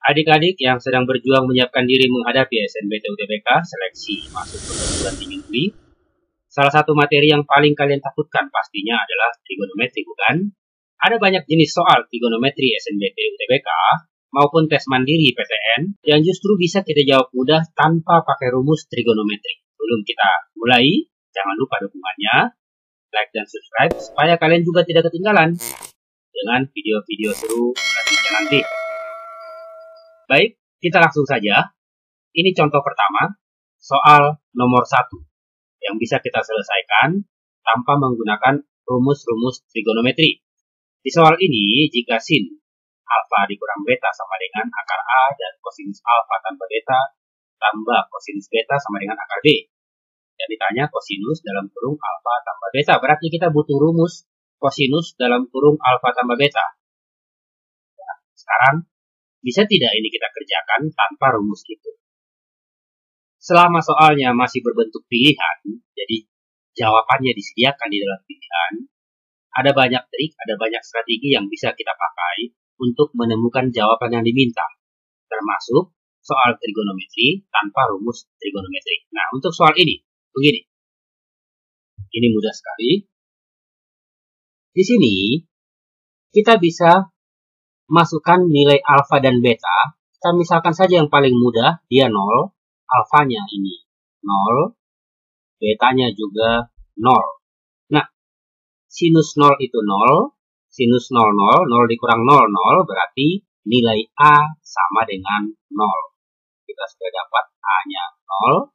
Adik-adik yang sedang berjuang menyiapkan diri menghadapi SNBT UTBK seleksi masuk perguruan tinggi negeri, salah satu materi yang paling kalian takutkan pastinya adalah trigonometri, bukan? Ada banyak jenis soal trigonometri SNBT UTBK maupun tes mandiri PTN yang justru bisa kita jawab mudah tanpa pakai rumus trigonometri. Sebelum kita mulai, jangan lupa dukungannya, like dan subscribe supaya kalian juga tidak ketinggalan dengan video-video seru selanjutnya nanti. Baik, kita langsung saja. Ini contoh pertama, soal nomor 1 yang bisa kita selesaikan tanpa menggunakan rumus-rumus trigonometri. Di soal ini, jika sin alfa dikurang beta sama dengan akar A dan kosinus alfa tambah beta tambah kosinus beta sama dengan akar B. Dan ditanya kosinus dalam kurung alfa tambah beta. Berarti kita butuh rumus kosinus dalam kurung alfa tambah beta. Ya, sekarang, bisa tidak ini kita kerjakan tanpa rumus itu? Selama soalnya masih berbentuk pilihan, jadi jawabannya disediakan di dalam pilihan, ada banyak trik, ada banyak strategi yang bisa kita pakai untuk menemukan jawaban yang diminta, termasuk soal trigonometri tanpa rumus trigonometri. Nah, untuk soal ini, begini. Ini mudah sekali. Di sini, kita bisa masukkan nilai alfa dan beta. Kita misalkan saja yang paling mudah, dia 0, alfanya ini 0, betanya juga 0. Nah, sinus 0 itu 0, sinus 0, 0, 0 dikurang 0, 0, berarti nilai A sama dengan 0. Kita sudah dapat A-nya 0.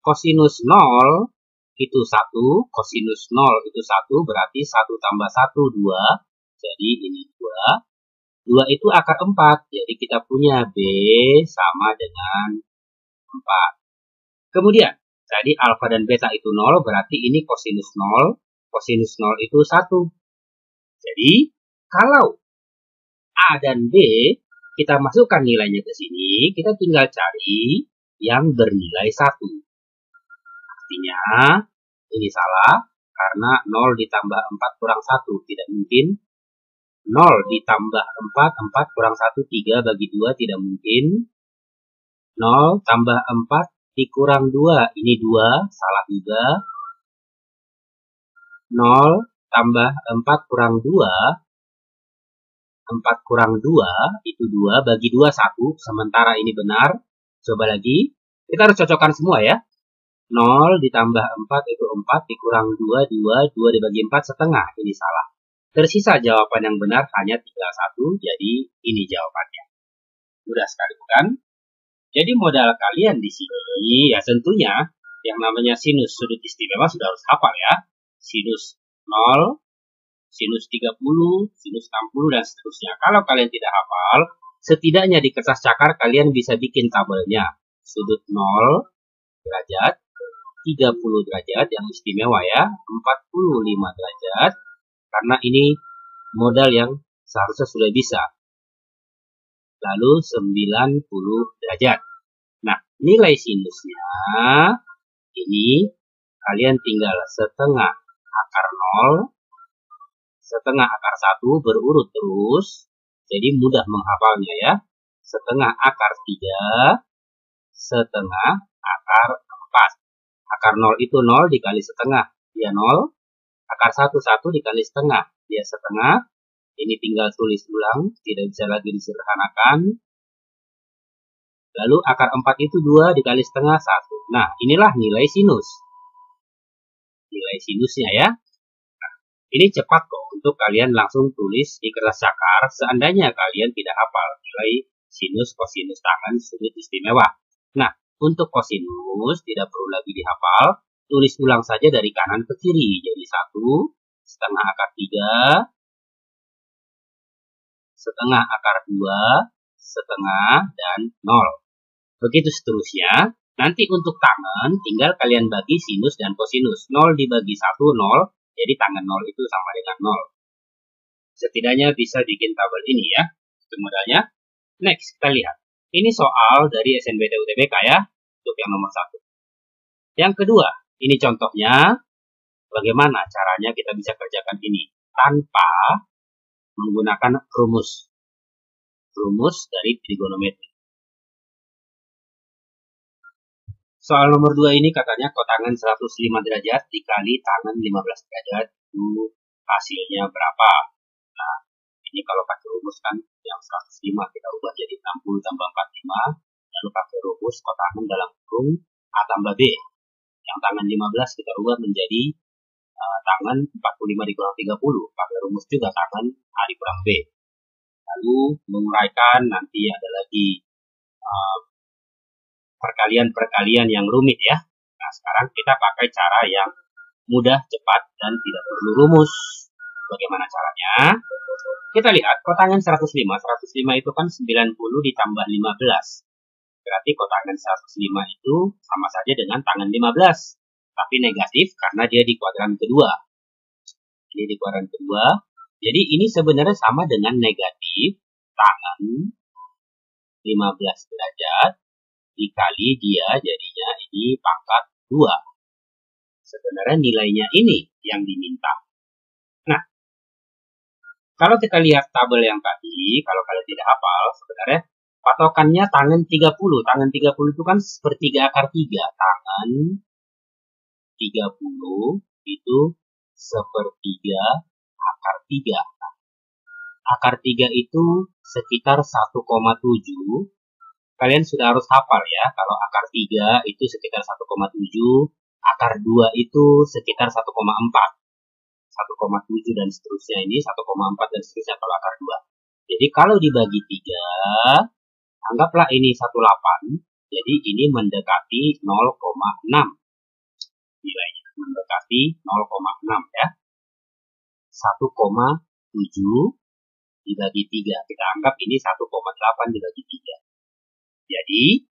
Kosinus 0 itu 1, kosinus 0 itu 1, berarti 1 tambah 1, 2. Jadi ini 2. 2 itu akar 4, jadi kita punya B sama dengan 4. Kemudian, tadi alfa dan beta itu 0, berarti ini kosinus 0. Kosinus 0 itu 1. Jadi, kalau A dan B, kita masukkan nilainya ke sini, kita tinggal cari yang bernilai 1. Artinya, ini salah, karena 0 ditambah 4 kurang 1, tidak mungkin. 0 ditambah 4, 4 kurang 1, 3 bagi 2, tidak mungkin. 0 tambah 4 dikurang 2, ini 2, salah juga. 0 tambah 4 kurang 2, 4 kurang 2, itu 2, bagi 2, 1, sementara ini benar. Coba lagi, kita harus cocokkan semua ya. 0 ditambah 4 itu 4, dikurang 2, 2, 2 dibagi 4, setengah, ini salah. Tersisa jawaban yang benar hanya tinggal 1, jadi ini jawabannya. Mudah sekali bukan? Jadi modal kalian di sini, ya tentunya yang namanya sinus sudut istimewa sudah harus hafal ya. Sinus 0, sinus 30, sinus 60, dan seterusnya. Kalau kalian tidak hafal, setidaknya di kertas cakar kalian bisa bikin tabelnya. Sudut 0 derajat, 30 derajat yang istimewa ya, 45 derajat. Karena ini modal yang seharusnya sudah bisa. Lalu 90 derajat. Nah, nilai sinusnya ini kalian tinggal setengah akar 0, setengah akar 1 berurut terus. Jadi mudah menghafalnya ya. Setengah akar 3, setengah akar 4. Akar 0 itu 0 dikali setengah, dia 0. Akar 1, 1 dikali setengah, dia setengah. Ini tinggal tulis ulang, tidak bisa lagi disederhanakan. Lalu akar 4 itu 2 dikali setengah, 1. Nah, inilah nilai sinus. Nilai sinusnya ya. Nah, ini cepat kok untuk kalian langsung tulis di kertas cakar, seandainya kalian tidak hafal nilai sinus, kosinus, tangen, sudut istimewa. Nah, untuk kosinus tidak perlu lagi dihafal. Tulis ulang saja dari kanan ke kiri. Jadi 1, setengah akar 3, setengah akar 2, setengah, dan 0. Begitu seterusnya. Nanti untuk tangen, tinggal kalian bagi sinus dan kosinus. 0 dibagi 1, 0. Jadi tangen 0 itu sama dengan 0. Setidaknya bisa bikin tabel ini ya. Itu modalnya. Next, kita lihat. Ini soal dari SNBT UTBK ya. Untuk yang nomor 1. Yang kedua. Ini contohnya, bagaimana caranya kita bisa kerjakan ini tanpa menggunakan rumus. rumus dari trigonometri. Soal nomor 2 ini katanya kotangan 105 derajat dikali tangan 15 derajat itu hasilnya berapa? Nah, ini kalau pakai rumus kan yang 105 kita ubah jadi 60 tambah 45, lalu pakai rumus kotangan dalam kurung A tambah B. Yang tangan 15 kita ubah menjadi tangan 45 dikurang 30, pakai rumus juga tangan A dikurang B. Lalu menguraikan, nanti ada lagi perkalian-perkalian yang rumit ya. Nah, sekarang kita pakai cara yang mudah, cepat, dan tidak perlu rumus. Bagaimana caranya? Kita lihat kotangan 105. 105 itu kan 90 ditambah 15. Berarti kotangan 105 itu sama saja dengan tangan 15. Tapi negatif karena dia di kuadran kedua. Ini di kuadran kedua. Jadi ini sebenarnya sama dengan negatif tangan 15 derajat dikali dia, jadinya ini pangkat 2. Sebenarnya nilainya ini yang diminta. Nah, kalau kita lihat tabel yang tadi, kalau kalian tidak hafal, sebenarnya patokannya tangan 30. Tangan 30 itu kan sepertiga akar 3. Tangan 30 itu sepertiga akar 3. Akar 3 itu sekitar 1,7. Kalian sudah harus hafal ya, kalau akar 3 itu sekitar 1,7, akar 2 itu sekitar 1,4. 1,7 dan seterusnya, ini 1,4 dan seterusnya kalau akar 2. Jadi kalau dibagi 3, anggaplah ini 18, jadi ini mendekati 0,6 nilainya, mendekati 0,6 ya. 1,7 dibagi 3, kita anggap ini 1,8 dibagi 3. Jadi,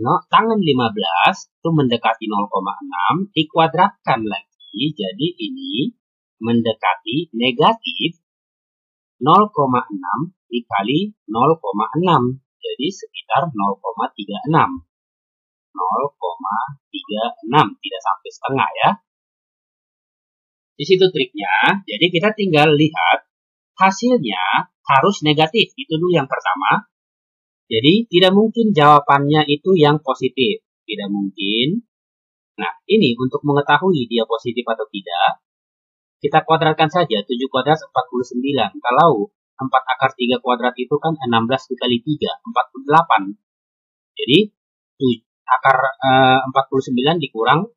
tangan 15 itu mendekati 0,6, dikuadratkan lagi, jadi ini mendekati negatif 0,6 dikali 0,6, jadi sekitar 0,36. 0,36, tidak sampai setengah ya. Di situ triknya, jadi kita tinggal lihat hasilnya harus negatif, itu dulu yang pertama. Jadi, tidak mungkin jawabannya itu yang positif. Tidak mungkin. Nah, ini untuk mengetahui dia positif atau tidak, kita kuadratkan saja. 7 kuadrat 49. Kalau 4 akar 3 kuadrat itu kan 16 dikali 3, 48. Jadi, akar 49 dikurang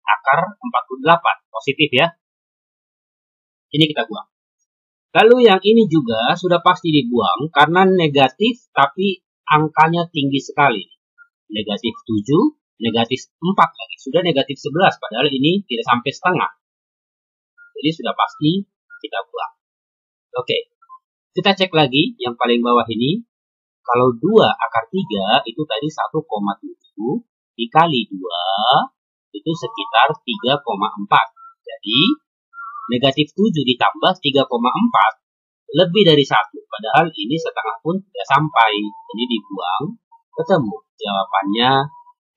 akar 48. Positif ya. Ini kita buang. Lalu yang ini juga sudah pasti dibuang karena negatif tapi angkanya tinggi sekali. Negatif 7, negatif 4 lagi. Sudah negatif 11, padahal ini tidak sampai setengah. Jadi sudah pasti kita buang. Oke, kita cek lagi yang paling bawah ini. Kalau 2 akar 3 itu tadi 1,7 dikali 2 itu sekitar 3,4. Jadi negatif 7 ditambah 3,4 lebih dari 1, padahal ini setengah pun tidak sampai. Ini dibuang, ketemu jawabannya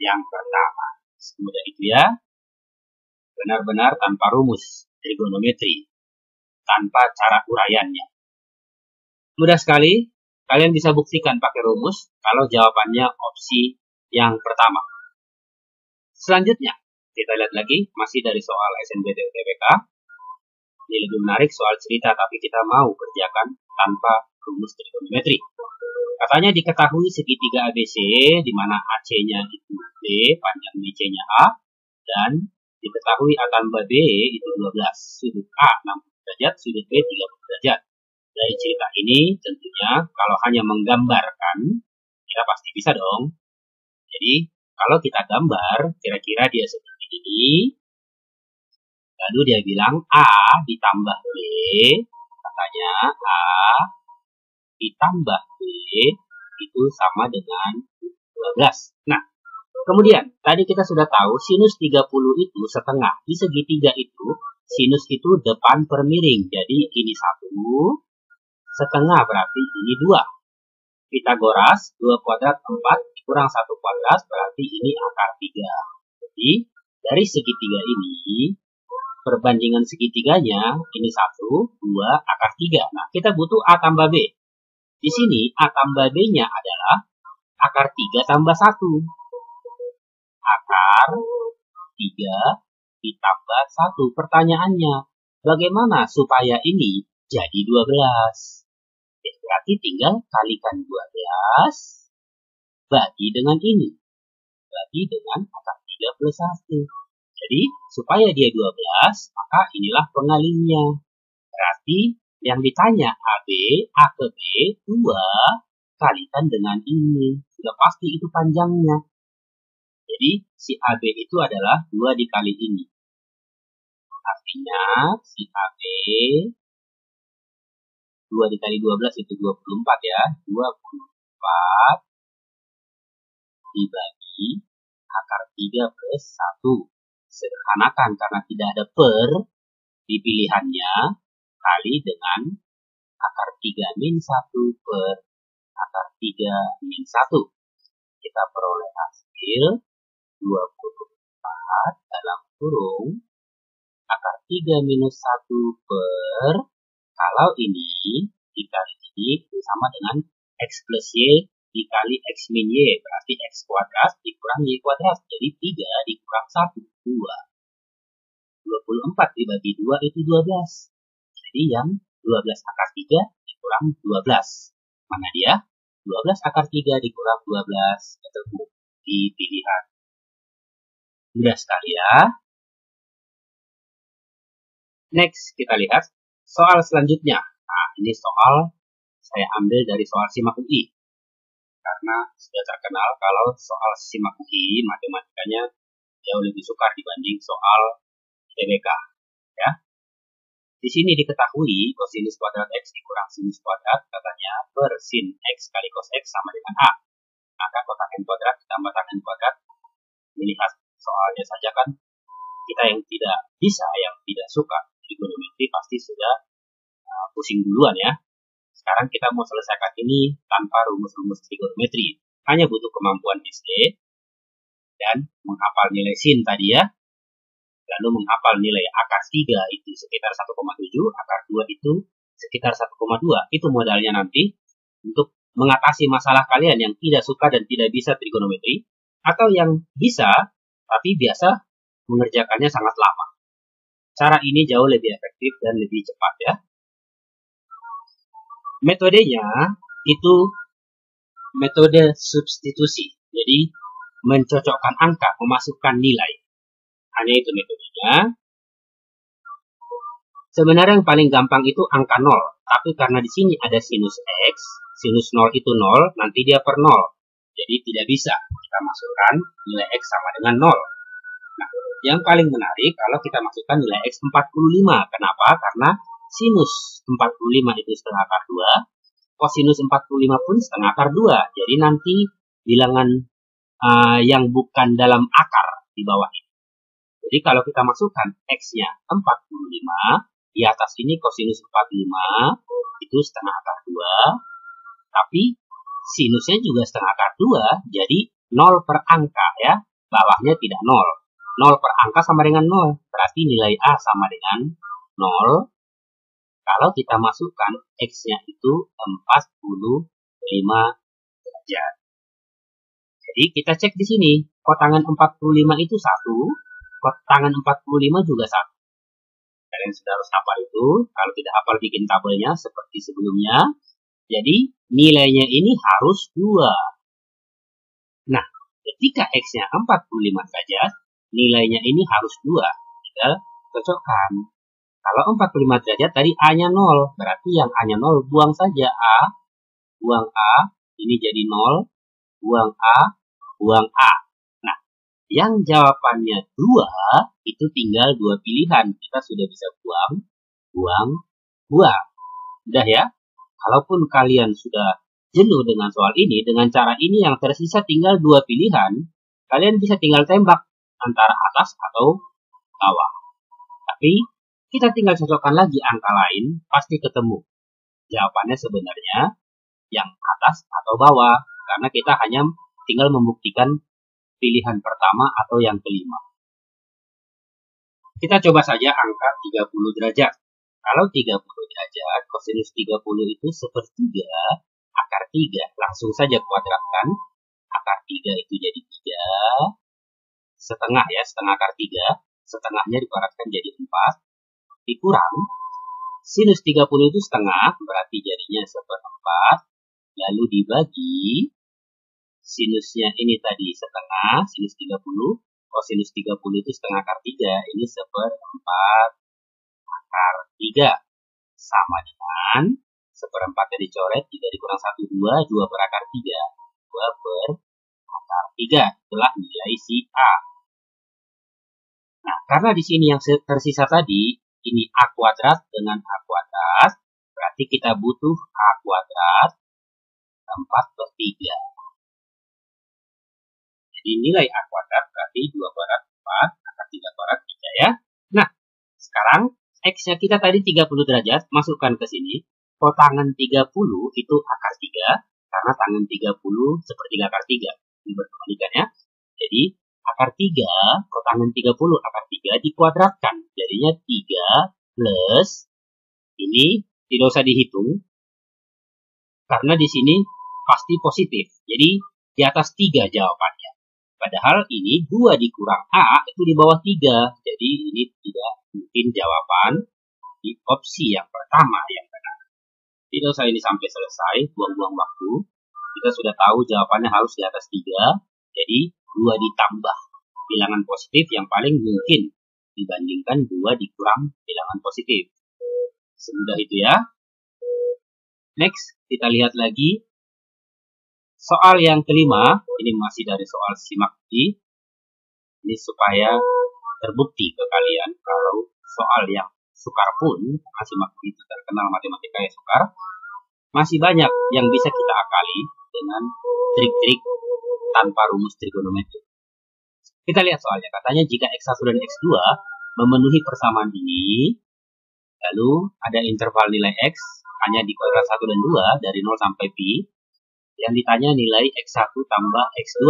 yang pertama. Semudah itu ya. Benar-benar tanpa rumus trigonometri, tanpa cara uraiannya. Mudah sekali, kalian bisa buktikan pakai rumus kalau jawabannya opsi yang pertama. Selanjutnya, kita lihat lagi, masih dari soal SNBT UTBK. Ini lebih menarik soal cerita, tapi kita mau kerjakan tanpa rumus trigonometri. Katanya diketahui segitiga ABC, di mana AC-nya itu B, panjang BC-nya A, dan diketahui A tambah B itu 12, sudut A 60 derajat, sudut B 30 derajat. Dari cerita ini, tentunya kalau hanya menggambarkan, kita pasti bisa dong. Jadi, kalau kita gambar, kira-kira dia seperti ini. Lalu dia bilang A ditambah B, katanya A ditambah B itu sama dengan 12. Nah, kemudian tadi kita sudah tahu sinus 30 itu setengah. Di segitiga itu, sinus itu depan per miring. Jadi ini 1, setengah berarti ini 2. Pitagoras, 2 kuadrat 4, kurang 1 kuadrat berarti ini akar 3. Jadi, dari segitiga ini, perbandingan segitiganya, ini 1, 2, akar 3. Nah, kita butuh A tambah B. Di sini A tambah B-nya adalah akar 3 tambah 1. Akar 3 ditambah 1. Pertanyaannya, bagaimana supaya ini jadi 12? Berarti tinggal kalikan 12 bagi dengan ini. Bagi dengan akar 3 plus 1. Jadi, supaya dia 12, maka inilah pengalinya. Berarti, yang ditanya AB, A ke B, 2 kalikan dengan ini. Sudah pasti itu panjangnya. Jadi, si AB itu adalah 2 dikali ini. Artinya, si AB 2 dikali 12 itu 24 ya. 24 dibagi akar 3 plus 1. Sederhanakan karena tidak ada per di pilihannya, kali dengan akar 3 min 1 per akar 3 min 1. Kita peroleh hasil 24 dalam kurung akar 3 minus 1 per, kalau ini dikali ini sama dengan X plus Y dikali X min Y, berarti X kuadrat dikurang Y kuadrat, jadi 3 dikurang 1, 2. 24 dibagi 2 itu 12. Jadi yang 12 akar 3 dikurang 12. Mana dia? 12 akar 3 dikurang 12 ketemu di pilihan. Mudah sekali ya. Next, kita lihat soal selanjutnya. Nah, ini soal saya ambil dari soal SIMAK UI. Karena sudah terkenal kalau soal SIMAK UI, matematikanya jauh lebih sukar dibanding soal UTBK. Ya. Di sini diketahui kosinus kuadrat X dikurang sinus kuadrat, katanya per sin X kali cos X sama dengan A. Maka kotak N kuadrat ditambah tan N kuadrat. Melihat soalnya saja kan, kita yang tidak bisa, yang tidak suka trigonometri pasti sudah pusing duluan ya. Sekarang kita mau selesaikan ini tanpa rumus-rumus trigonometri. Hanya butuh kemampuan SD dan menghafal nilai sin tadi ya. Lalu menghafal nilai akar 3 itu sekitar 1,7, akar 2 itu sekitar 1,2. Itu modalnya nanti untuk mengatasi masalah kalian yang tidak suka dan tidak bisa trigonometri, atau yang bisa tapi biasa mengerjakannya sangat lama. Cara ini jauh lebih efektif dan lebih cepat ya. Metodenya itu metode substitusi. Jadi mencocokkan angka, memasukkan nilai. Hanya itu metodenya. Sebenarnya yang paling gampang itu angka 0. Tapi karena di sini ada sinus X, sinus 0 itu 0, nanti dia per 0. Jadi tidak bisa kita masukkan nilai X sama dengan 0. Nah, yang paling menarik kalau kita masukkan nilai X 45. Kenapa? Karena sinus 45 itu setengah akar 2, kosinus 45 pun setengah akar 2. Jadi nanti bilangan yang bukan dalam akar di bawah ini. Jadi kalau kita masukkan X-nya 45, di atas ini kosinus 45 itu setengah akar 2, tapi sinusnya juga setengah akar 2, jadi 0 per angka ya, bawahnya tidak 0. 0 per angka sama dengan 0, berarti nilai A sama dengan 0. Kalau kita masukkan X-nya itu 45 derajat. Jadi kita cek di sini, kotangan 45 itu 1, kotangan 45 juga 1. Kalian sudah harus hafal itu, kalau tidak hafal bikin tabelnya seperti sebelumnya. Jadi nilainya ini harus 2. Nah, ketika X-nya 45 derajat, nilainya ini harus 2. Tinggal cocokkan. Kalau 45 derajat tadi A-nya 0, berarti yang A-nya 0 buang saja A, buang A, ini jadi 0, buang A, buang A. Nah, yang jawabannya 2, itu tinggal 2 pilihan. Kita sudah bisa buang, buang, buang. Udah ya? Kalaupun kalian sudah jenuh dengan soal ini, dengan cara ini yang tersisa tinggal 2 pilihan, kalian bisa tinggal tembak antara atas atau bawah. Tapi kita tinggal cocokkan lagi angka lain, pasti ketemu. Jawabannya sebenarnya yang atas atau bawah, karena kita hanya tinggal membuktikan pilihan pertama atau yang kelima. Kita coba saja angka 30 derajat. Kalau 30 derajat, kosinus 30 itu sepertiga akar 3. Langsung saja kuadratkan. Akar 3 itu jadi 3. Setengah ya, setengah akar 3. Setengahnya dikuadratkan jadi 4. Dikurang. Sinus 30 itu setengah, berarti jadinya 1/4. Lalu dibagi. Sinusnya ini tadi setengah, sinus 30. Kosinus 30 itu setengah akar 3. Ini 1/4 akar 3. Sama dengan 1/4 dicoret, 3 dikurang 1, 2. 2 per akar 3. 2 per akar 3. Itulah nilai si A. Nah, karena di sini yang tersisa tadi, ini A kuadrat dengan A kuadrat, berarti kita butuh A kuadrat 4/3. Jadi nilai A kuadrat berarti 2 kuadrat 4, akar 3 kuadrat 3 ya. Nah, sekarang X-nya kita tadi 30 derajat, masukkan ke sini. Kotangan 30 itu akar 3, karena tangan 30 sepertiga akar 3. Ini berkebalikannya. Jadi, akar 3, kotangan 30 akar 3 dikuadratkan. Jadinya 3 plus, ini tidak usah dihitung, karena di sini pasti positif. Jadi, di atas 3 jawabannya. Padahal ini 2 dikurang A itu di bawah 3. Jadi ini tidak mungkin jawaban di opsi yang pertama yang benar. Tidak usah ini sampai selesai, buang-buang waktu. Kita sudah tahu jawabannya harus di atas 3. Jadi 2 ditambah bilangan positif yang paling mungkin dibandingkan 2 dikurang bilangan positif. Semudah itu ya. Next, kita lihat lagi. Soal yang kelima, ini masih dari soal simak D. Ini supaya terbukti ke kalian kalau soal yang sukar pun, simak D itu terkenal matematika yang sukar, masih banyak yang bisa kita akali dengan trik-trik tanpa rumus trigonometri. Kita lihat soalnya, katanya jika X1 dan X2 memenuhi persamaan ini, lalu ada interval nilai X hanya di kuadrat 1 dan 2 dari 0 sampai pi, yang ditanya nilai X1 tambah X2.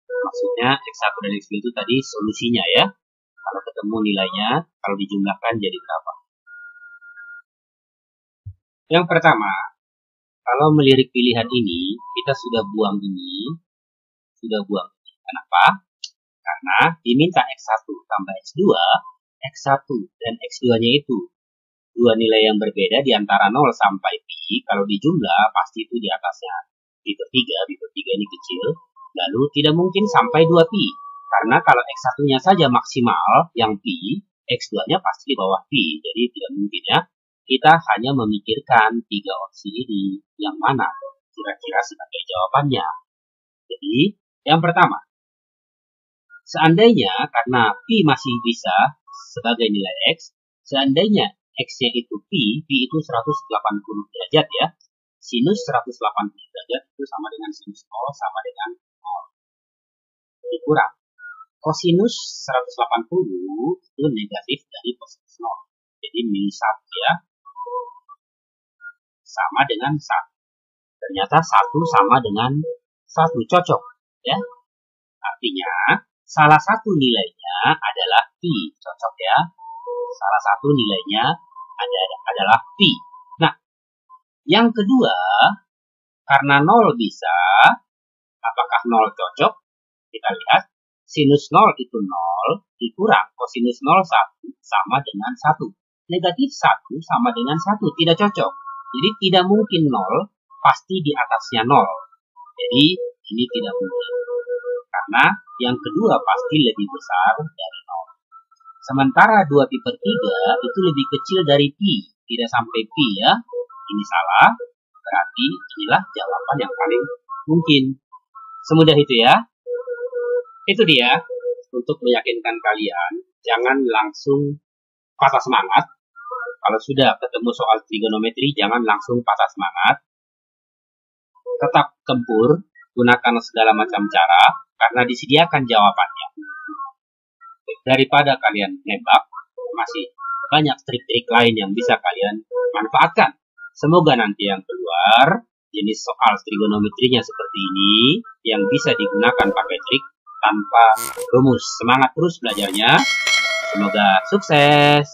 Maksudnya X1 dan X2 itu tadi solusinya ya. Kalau ketemu nilainya, kalau dijumlahkan jadi berapa? Yang pertama, kalau melirik pilihan ini, kita sudah buang ini. Kenapa? Karena diminta X1 tambah X2, X1 dan X2-nya itu dua nilai yang berbeda di antara 0 sampai pi. Kalau dijumlah, pasti itu di atasnya. Pi per 3 ini kecil, lalu tidak mungkin sampai 2pi, karena kalau X1-nya saja maksimal, yang pi, X2-nya pasti di bawah pi, jadi tidak mungkin ya. Kita hanya memikirkan 3 opsi ini, yang mana kira-kira sebagai jawabannya. Jadi, yang pertama, seandainya, karena pi masih bisa sebagai nilai X, seandainya X-nya itu pi itu 180 derajat ya. Sinus 180 derajat itu sama dengan sinus 0 sama dengan 0. Dikurang. Kosinus 180 itu negatif dari kosinus 0. Jadi minus 1 ya. Sama dengan 1. Ternyata 1 sama dengan 1. Cocok. Ya. Artinya, salah satu nilainya adalah pi. Cocok ya. Salah satu nilainya adalah pi. Yang kedua, karena 0 bisa, apakah 0 cocok? Kita lihat, sinus 0 itu 0, dikurang kosinus 0, 1, sama dengan 1. Negatif 1 sama dengan 1, tidak cocok. Jadi tidak mungkin 0, pasti di atasnya 0. Jadi ini tidak mungkin. Karena yang kedua pasti lebih besar dari 0. Sementara 2pi per 3 itu lebih kecil dari pi, tidak sampai pi ya. Ini salah, berarti inilah jawaban yang paling mungkin. Semudah itu ya. Itu dia, untuk meyakinkan kalian, jangan langsung patah semangat. Kalau sudah ketemu soal trigonometri, jangan langsung patah semangat. Tetap tempur, gunakan segala macam cara, karena disediakan jawabannya. Daripada kalian nebak, masih banyak trik-trik lain yang bisa kalian manfaatkan. Semoga nanti yang keluar jenis soal trigonometrinya seperti ini yang bisa digunakan pakai trik tanpa rumus. Semangat terus belajarnya. Semoga sukses.